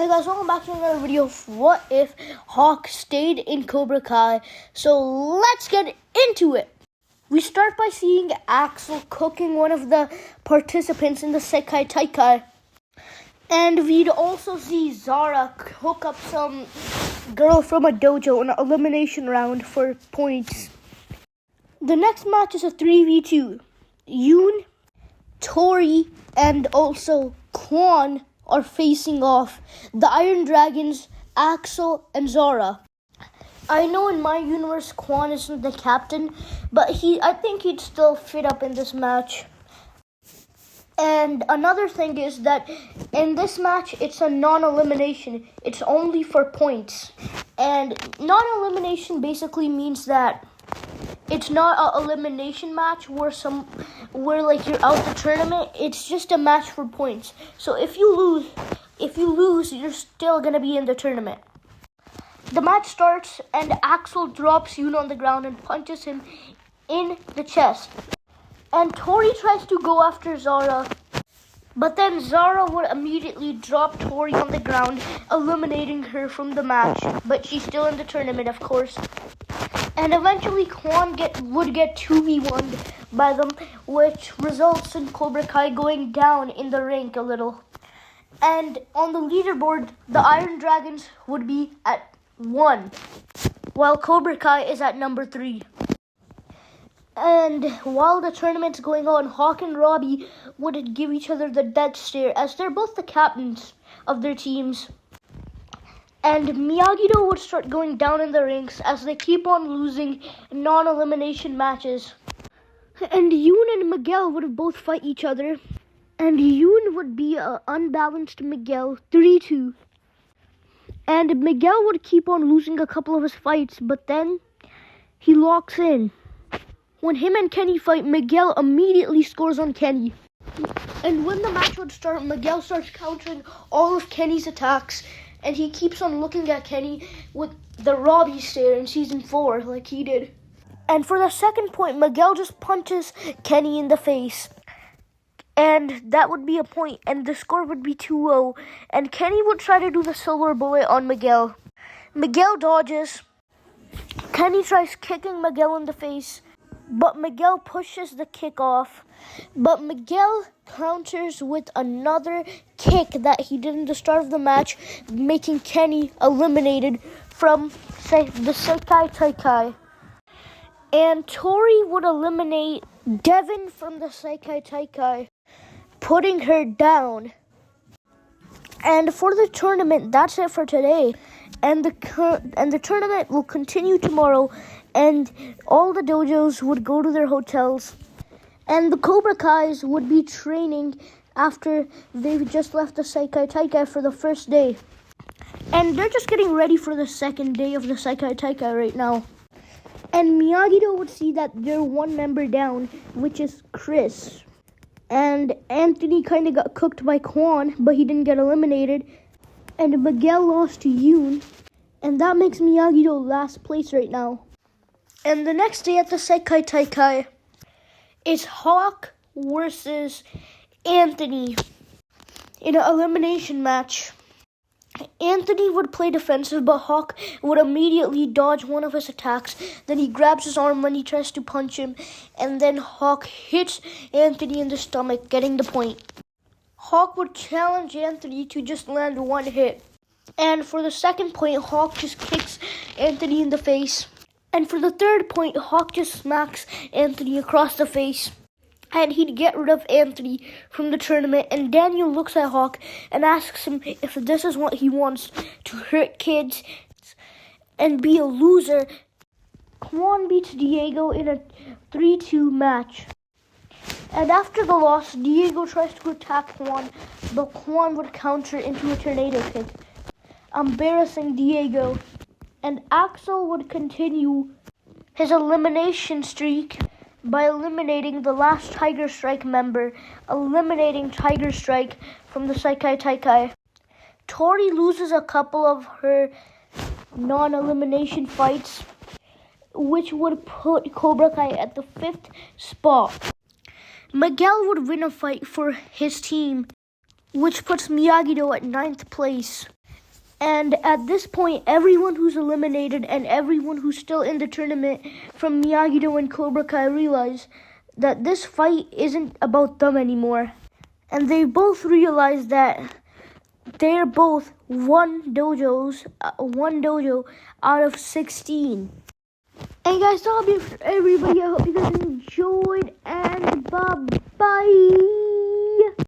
Hey guys, welcome back to another video of What If Hawk Stayed in Cobra Kai. So let's get into it. We start by seeing Axel cooking one of the participants in the Sekai Taikai. And we'd also see Zara hook up some girl from a dojo in an elimination round for points. The next match is a 3v2. Yoon, Tori, and also Kwon are facing off the Iron Dragons, Axel, and Zara. I know in my universe Kwon isn't the captain, but I think he'd still fit up in this match. And another thing is that in this match, it's a non-elimination. It's only for points. And non-elimination basically means that it's not an elimination match where you're out the tournament. It's just a match for points. So if you lose, you're still gonna be in the tournament. The match starts and Axel drops Yoon on the ground and punches him in the chest. And Tori tries to go after Zara, but then Zara would immediately drop Tori on the ground, eliminating her from the match. But she's still in the tournament, of course. And eventually Kwon would get 2v1'd by them, which results in Cobra Kai going down in the rank a little. And on the leaderboard, the Iron Dragons would be at 1, while Cobra Kai is at number 3. And while the tournament's going on, Hawk and Robbie would give each other the death stare, as they're both the captains of their teams. And Miyagi-Do would start going down in the ranks as they keep on losing non-elimination matches. And Yoon and Miguel would both fight each other. And Yoon would be an unbalanced Miguel, 3-2. And Miguel would keep on losing a couple of his fights, but then he locks in. When him and Kenny fight, Miguel immediately scores on Kenny. And when the match would start, Miguel starts countering all of Kenny's attacks. And he keeps on looking at Kenny with the Robbie stare in season 4, like he did. And for the second point, Miguel just punches Kenny in the face. And that would be a point, and the score would be 2-0. And Kenny would try to do the silver bullet on Miguel. Miguel dodges. Kenny tries kicking Miguel in the face, but Miguel pushes the kick off. But Miguel counters with another kick that he did in the start of the match, making Kenny eliminated from the Sekai Taikai. And Tori would eliminate Devin from the Sekai Taikai, putting her down. And for the tournament, that's it for today. And the tournament will continue tomorrow, and all the dojos would go to their hotels. And the Cobra Kais would be training after they've just left the Sekai Taikai for the first day. And they're just getting ready for the second day of the Sekai Taikai right now. And Miyagi-Do would see that they're one member down, which is Chris. And Anthony kind of got cooked by Kwon, but he didn't get eliminated. And Miguel lost to Yoon. And that makes Miyagi-Do last place right now. And the next day at the Sekai Taikai, it's Hawk versus Anthony in an elimination match. Anthony would play defensive, but Hawk would immediately dodge one of his attacks. Then he grabs his arm when he tries to punch him, and then Hawk hits Anthony in the stomach, getting the point. Hawk would challenge Anthony to just land one hit. And for the second point, Hawk just kicks Anthony in the face. And for the third point, Hawk just smacks Anthony across the face. And he'd get rid of Anthony from the tournament. And Daniel looks at Hawk and asks him if this is what he wants, to hurt kids and be a loser. Kwon beats Diego in a 3-2 match. And after the loss, Diego tries to attack Kwon, but Kwon would counter into a tornado kick, embarrassing Diego. And Axel would continue his elimination streak by eliminating the last Tiger Strike member, eliminating Tiger Strike from the Sekai Taikai. Tori loses a couple of her non-elimination fights, which would put Cobra Kai at the 5th spot. Miguel would win a fight for his team, which puts Miyagi-Do at 9th place. And at this point, everyone who's eliminated and everyone who's still in the tournament from Miyagi-Do and Cobra Kai realize that this fight isn't about them anymore. And they both realize that they're both one dojo out of 16. And guys, that'll be it for everybody. I hope you guys enjoyed, and bye-bye.